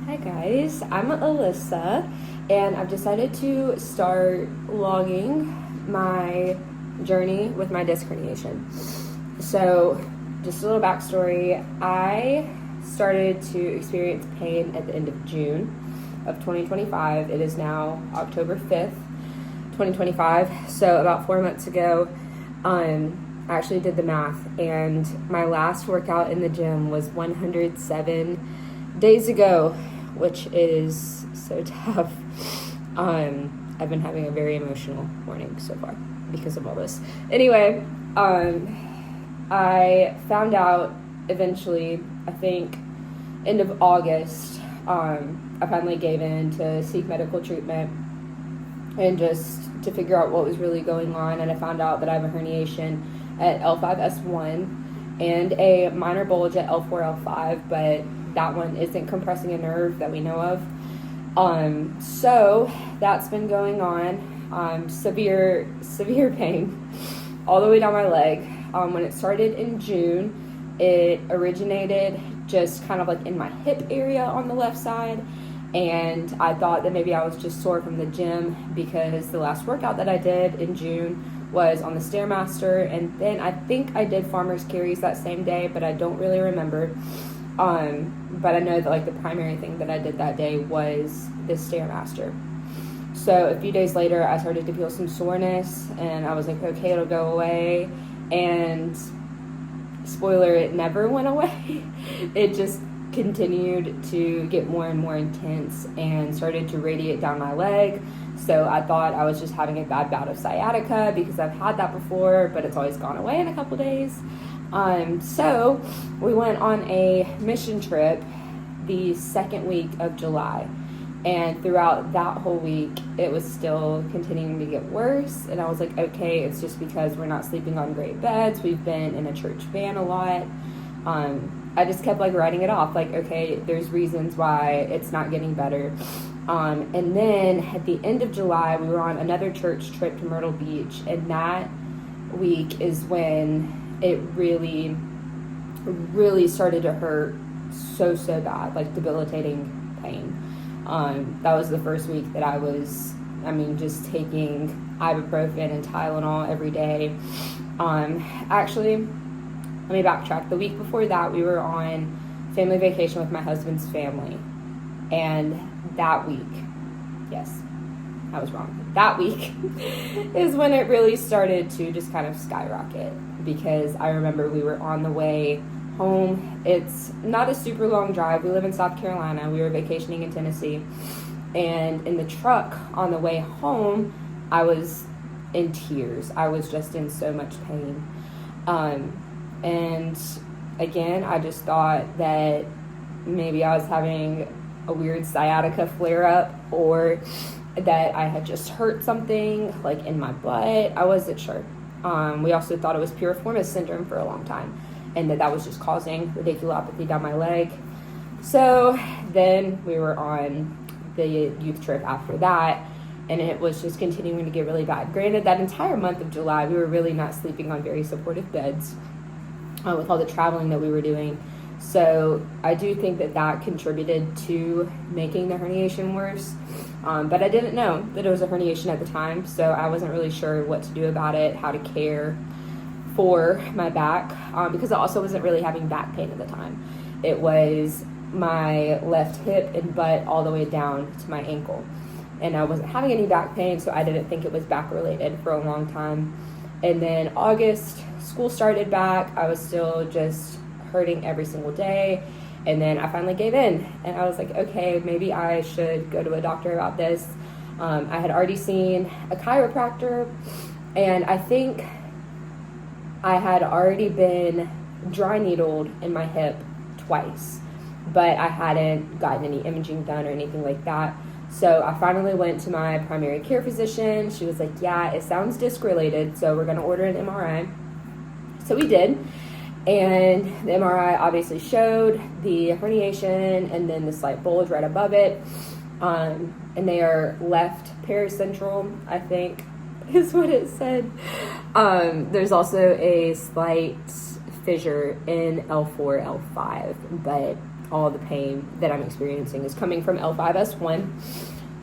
Hi guys, I'm Alyssa, and I've decided to start logging my journey with my disc herniation. So, just a little backstory, I started to experience pain at the end of June of 2025. It is now October 5th, 2025, so about 4 months ago, I actually did the math, and my last workout in the gym was 107 days ago, which is so tough. I've been having a very emotional morning so far because of all this. Anyway, I found out eventually, I think end of August, I finally gave in to seek medical treatment and just to figure out what was really going on. And I found out that I have a herniation at L5-S1 and a minor bulge at L4, L5, but that one isn't compressing a nerve that we know of. So that's been going on. Severe pain all the way down my leg. When it started in June, it originated just kind of like in my hip area on the left side. And I thought that maybe I was just sore from the gym because the last workout that I did in June was on the Stairmaster. And then I think I did farmer's carries that same day, but I don't really remember. But I know that like the primary thing that I did that day was the Stairmaster. So a few days later, I started to feel some soreness, and I was like, okay, it'll go away. And spoiler, it never went away. It just continued to get more and more intense and started to radiate down my leg. So I thought I was just having a bad bout of sciatica because I've had that before, but it's always gone away in a couple days. So we went on a mission trip the second week of July, and throughout that whole week it was still continuing to get worse. And I was like, okay, it's just because we're not sleeping on great beds. We've been in a church van a lot. I just kept like writing it off, like, okay, there's reasons why it's not getting better. And then at the end of July, we were on another church trip to Myrtle Beach, and that week is when it really started to hurt so bad, like debilitating pain. That was the first week that I was, just taking ibuprofen and Tylenol every day. Actually, let me backtrack. The week before that, we were on family vacation with my husband's family. And that week, yes, I was wrong. That week is when it really started to just kind of skyrocket, because I remember we were on the way home. It's not a super long drive. We live in South Carolina. We were vacationing in Tennessee. And in the truck on the way home, I was in tears. I was just in so much pain. And again, I just thought that maybe I was having a weird sciatica flare-up, or that I had just hurt something like in my butt. I wasn't sure. We also thought it was piriformis syndrome for a long time, and that was just causing radiculopathy down my leg. So then we were on the youth trip after that, and it was just continuing to get really bad. Granted, that entire month of July, we were really not sleeping on very supportive beds with all the traveling that we were doing. So I do think that contributed to making the herniation worse. But I didn't know that it was a herniation at the time, so I wasn't really sure what to do about it, how to care for my back, because I also wasn't really having back pain at the time. It was my left hip and butt all the way down to my ankle. And I wasn't having any back pain, so I didn't think it was back related for a long time. And then August, school started back. I was still just hurting every single day. And then I finally gave in, and I was like, okay, maybe I should go to a doctor about this. I had already seen a chiropractor, and I think I had already been dry needled in my hip twice, but I hadn't gotten any imaging done or anything like that. So I finally went to my primary care physician. She was like, yeah, it sounds disc related, so we're going to order an MRI. So we did. And the MRI obviously showed the herniation and then the slight bulge right above it. And they are left pericentral, I think is what it said. There's also a slight fissure in L4, L5, but all the pain that I'm experiencing is coming from L5-S1.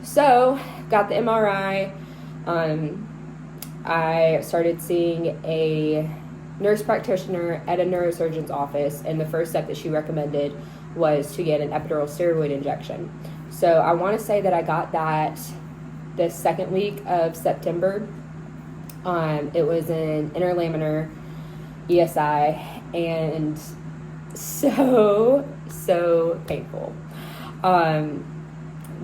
So, got the MRI. I started seeing a nurse practitioner at a neurosurgeon's office, and the first step that she recommended was to get an epidural steroid injection. So I want to say that I got that the second week of September. It was an interlaminar ESI, and so painful.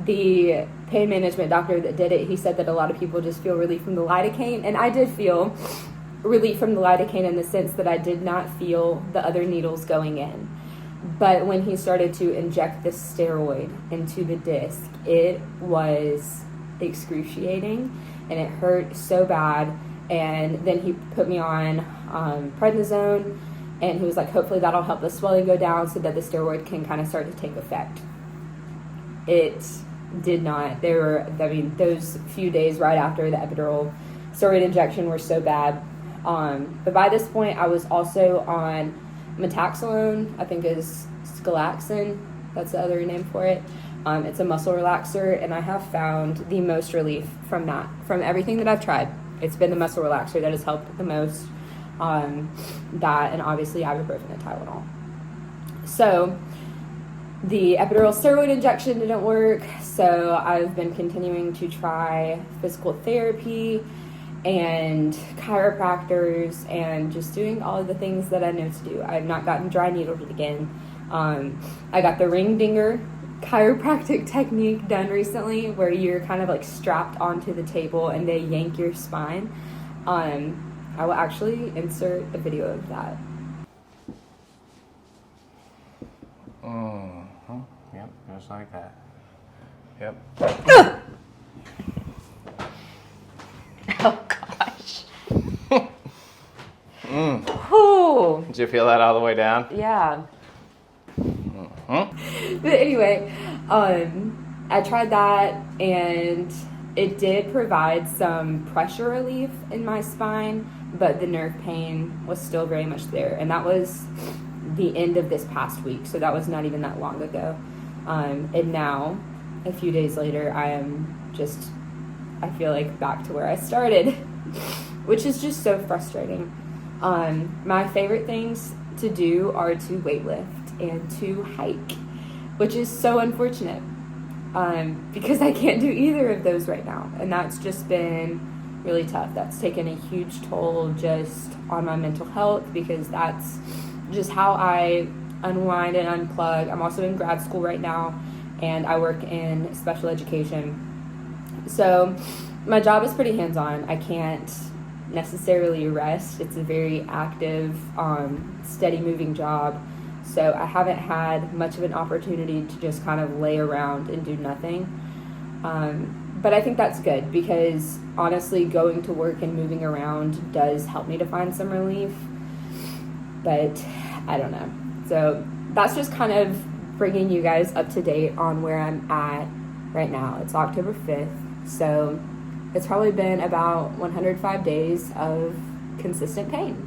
The pain management doctor that did it, he said that a lot of people just feel relief from the lidocaine, and I did feel relief from the lidocaine in the sense that I did not feel the other needles going in. But when he started to inject the steroid into the disc, it was excruciating, and it hurt so bad. And then he put me on prednisone, and he was like, hopefully that'll help the swelling go down so that the steroid can kind of start to take effect. It did not. Those few days right after the epidural steroid injection were so bad. But by this point, I was also on metaxalone, I think is Scalaxin. That's the other name for it. It's a muscle relaxer, and I have found the most relief from that. From everything that I've tried, it's been the muscle relaxer that has helped the most. That, and obviously ibuprofen and Tylenol. So the epidural steroid injection didn't work, so I've been continuing to try physical therapy and chiropractors and just doing all of the things that I know to do. I have not gotten dry needled again. I got the ring dinger chiropractic technique done recently, where you're kind of like strapped onto the table and they yank your spine. I will actually insert a video of that. Yep, just like that. Yep. Oh gosh. Ooh. Did you feel that all the way down? Yeah. Mm-hmm. But anyway, I tried that, and it did provide some pressure relief in my spine, but the nerve pain was still very much there. And that was the end of this past week, so that was not even that long ago. And now, a few days later, I feel like back to where I started, which is just so frustrating. My favorite things to do are to weightlift and to hike, which is so unfortunate, because I can't do either of those right now, and that's just been really tough. That's taken a huge toll just on my mental health, because that's just how I unwind and unplug. I'm also in grad school right now, and I work in special education, so my job is pretty hands-on. I can't necessarily rest. It's a very active, steady moving job, so I haven't had much of an opportunity to just kind of lay around and do nothing. But I think that's good, because honestly, going to work and moving around does help me to find some relief, but I don't know. So that's just kind of bringing you guys up to date on where I'm at right now. It's October 5th, so it's probably been about 105 days of consistent pain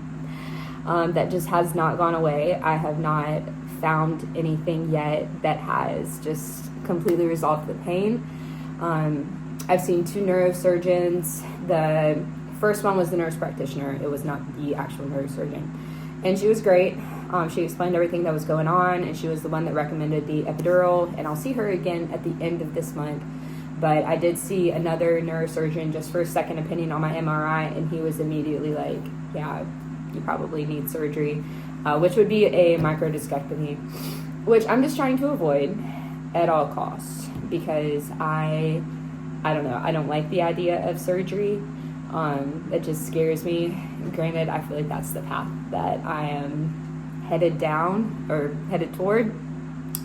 that just has not gone away. I have not found anything yet that has just completely resolved the pain. I've seen 2 neurosurgeons. The first one was the nurse practitioner. It was not the actual neurosurgeon. And she was great. She explained everything that was going on, and she was the one that recommended the epidural, and I'll see her again at the end of this month. But I did see another neurosurgeon just for a second opinion on my MRI, and he was immediately like, yeah, you probably need surgery, which would be a microdiscectomy, which I'm just trying to avoid at all costs, because I don't know, I don't like the idea of surgery. It just scares me. Granted, I feel like that's the path that I am headed down, or headed toward,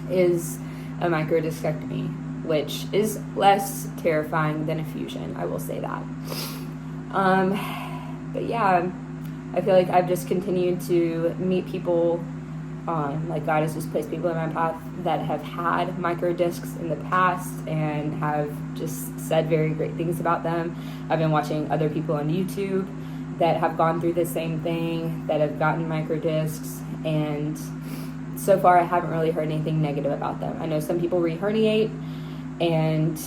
is a microdiscectomy, which is less terrifying than a fusion, I will say that. But yeah, I feel like I've just continued to meet people, like God has just placed people in my path that have had microdiscs in the past and have just said very great things about them. I've been watching other people on YouTube that have gone through the same thing, that have gotten microdiscs, and so far I haven't really heard anything negative about them. I know some people re-herniate, and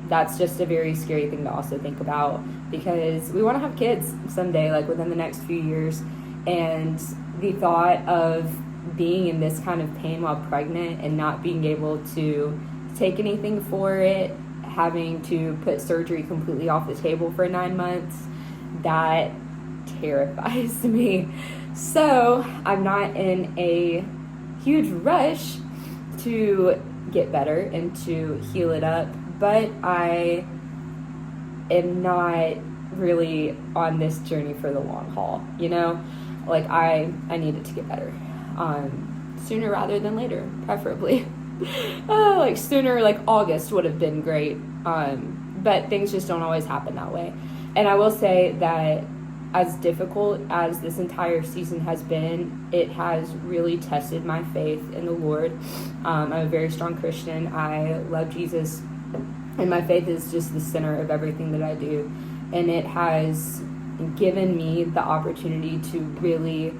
that's just a very scary thing to also think about, because we want to have kids someday, like within the next few years, and the thought of being in this kind of pain while pregnant and not being able to take anything for it, having to put surgery completely off the table for 9 months, that terrifies me. So I'm not in a huge rush to get better and to heal it up, but I am not really on this journey for the long haul, you know? Like, I need it to get better. Sooner rather than later, preferably. Like sooner, like August would have been great. But things just don't always happen that way. And I will say that as difficult as this entire season has been, it has really tested my faith in the Lord. I'm a very strong Christian. I love Jesus, and my faith is just the center of everything that I do. And it has given me the opportunity to really,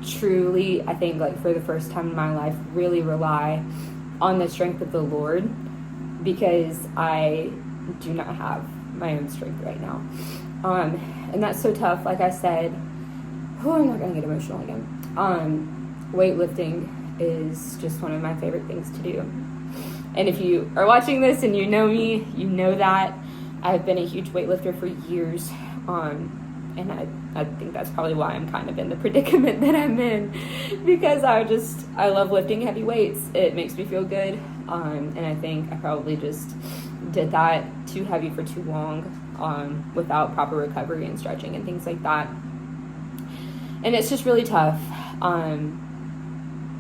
truly, I think, like for the first time in my life, really rely on the strength of the Lord, because I do not have my own strength right now. And that's so tough. Like I said, I'm not going to get emotional again. Weightlifting is just one of my favorite things to do. And if you are watching this and you know me, you know that I've been a huge weightlifter for years. And I think that's probably why I'm kind of in the predicament that I'm in, because I love lifting heavy weights. It makes me feel good. And I think I probably just did that too heavy for too long, without proper recovery and stretching and things like that. And it's just really tough,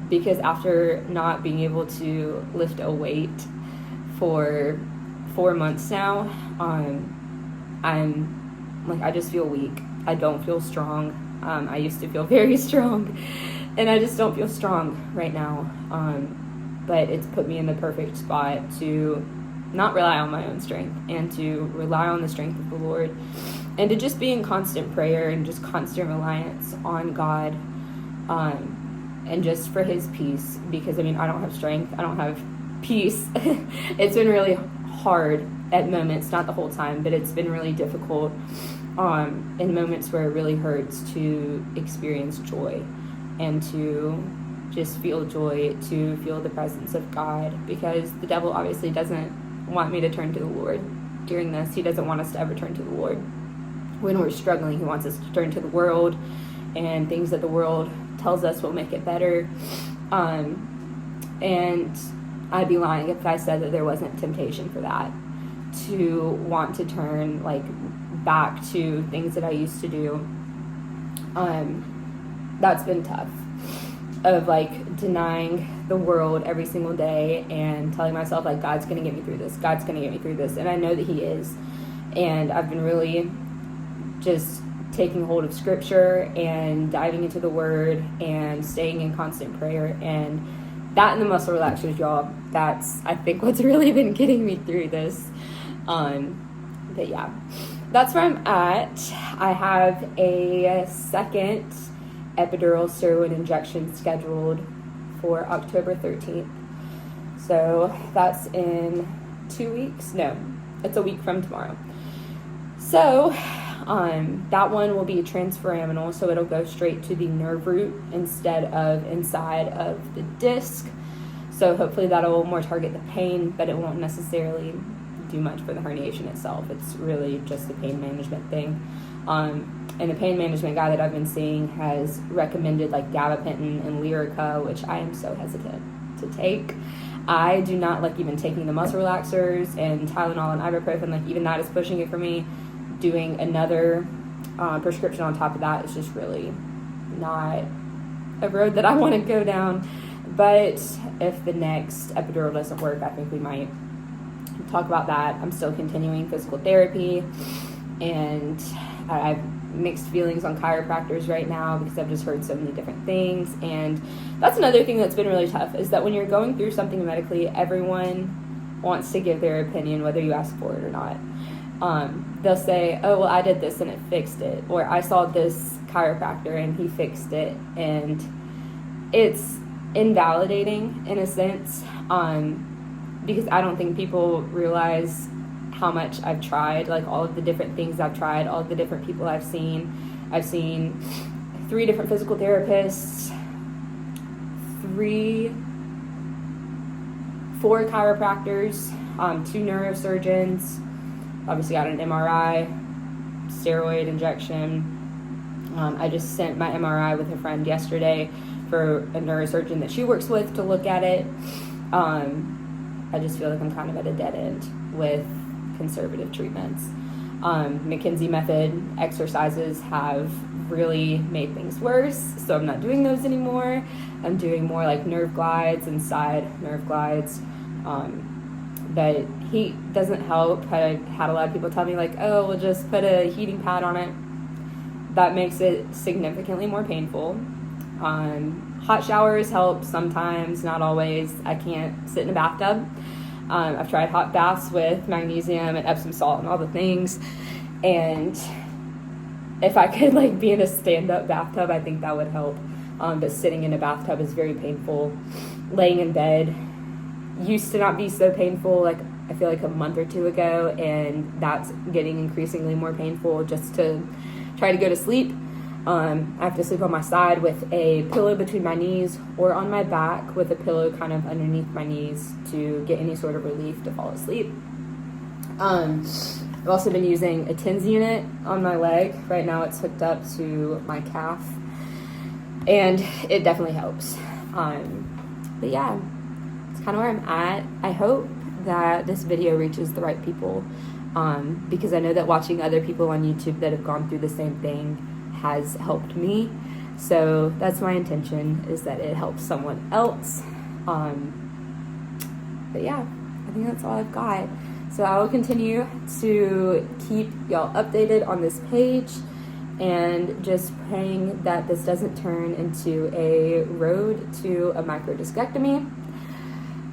because after not being able to lift a weight for 4 months now, I'm like, I just feel weak. I don't feel strong. I used to feel very strong, and I just don't feel strong right now. But it's put me in the perfect spot to not rely on my own strength, and to rely on the strength of the Lord, and to just be in constant prayer and just constant reliance on God, and just for His peace, because I don't have strength, I don't have peace. It's been really hard at moments, not the whole time, but it's been really difficult in moments where it really hurts to experience joy, and to just feel joy, to feel the presence of God, because the devil obviously doesn't want me to turn to the Lord during this. He doesn't want us to ever turn to the Lord. When we're struggling, he wants us to turn to the world and things that the world tells us will make it better. And I'd be lying if I said that there wasn't temptation for that, to want to turn like back to things that I used to do. That's been tough, of like denying the world every single day and telling myself like, God's gonna get me through this, God's gonna get me through this, and I know that He is. And I've been really just taking hold of scripture and diving into the word and staying in constant prayer, and that and the muscle relaxers, y'all, that's I think what's really been getting me through this. But yeah, that's where I'm at. I have a second epidural steroid injection scheduled for October 13th. So that's in 2 weeks. No, it's a week from tomorrow. So that one will be transforaminal, so it'll go straight to the nerve root instead of inside of the disc. So hopefully that'll more target the pain, but it won't necessarily do much for the herniation itself. It's really just the pain management thing. And the pain management guy that I've been seeing has recommended like gabapentin and Lyrica, which I am so hesitant to take. I do not like even taking the muscle relaxers, and Tylenol and ibuprofen, like even that is pushing it for me. Doing another prescription on top of that is just really not a road that I want to go down. But if the next epidural doesn't work, I think we might talk about that. I'm still continuing physical therapy, and I have mixed feelings on chiropractors right now because I've just heard so many different things. And that's another thing that's been really tough, is that when you're going through something medically, everyone wants to give their opinion whether you ask for it or not. They'll say, oh, well, I did this and it fixed it, or I saw this chiropractor and he fixed it. And it's invalidating in a sense, because I don't think people realize how much I've tried, like all of the different things I've tried, all of the different people I've seen. I've seen 3 different physical therapists, 4 chiropractors, 2 neurosurgeons, obviously got an MRI, steroid injection. I just sent my MRI with a friend yesterday for a neurosurgeon that she works with to look at it. I just feel like I'm kind of at a dead end with conservative treatments. McKinsey method exercises have really made things worse, so I'm not doing those anymore. I'm doing more like nerve glides and side nerve glides. But heat doesn't help. I had a lot of people tell me like, oh, we'll just put a heating pad on it. That makes it significantly more painful. Hot showers help sometimes, not always. I can't sit in a bathtub. I've tried hot baths with magnesium and Epsom salt and all the things. And if I could like be in a stand-up bathtub, I think that would help. But sitting in a bathtub is very painful. Laying in bed used to not be so painful, like I feel like a month or 2 ago, and that's getting increasingly more painful just to try to go to sleep. I have to sleep on my side with a pillow between my knees or on my back with a pillow kind of underneath my knees to get any sort of relief to fall asleep. I've also been using a TENS unit on my leg. Right now it's hooked up to my calf, and it definitely helps. But yeah, it's kind of where I'm at. I hope that this video reaches the right people, because I know that watching other people on YouTube that have gone through the same thing has helped me. So that's my intention, is that it helps someone else. But yeah, I think that's all I've got. So I will continue to keep y'all updated on this page, and just praying that this doesn't turn into a road to a microdiscectomy.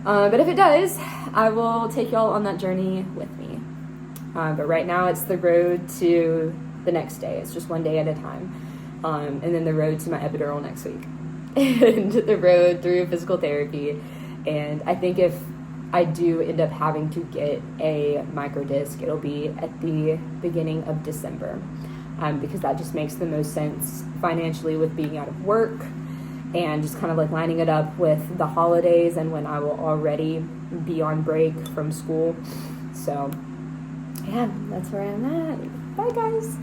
But if it does, I will take y'all on that journey with me. But right now it's the road to the next day. It's just one day at a time. And then the road to my epidural next week. And the road through physical therapy. And I think if I do end up having to get a microdisc, it'll be at the beginning of December. Because that just makes the most sense financially with being out of work, and just kind of like lining it up with the holidays and when I will already be on break from school. So yeah, that's where I'm at. Bye guys.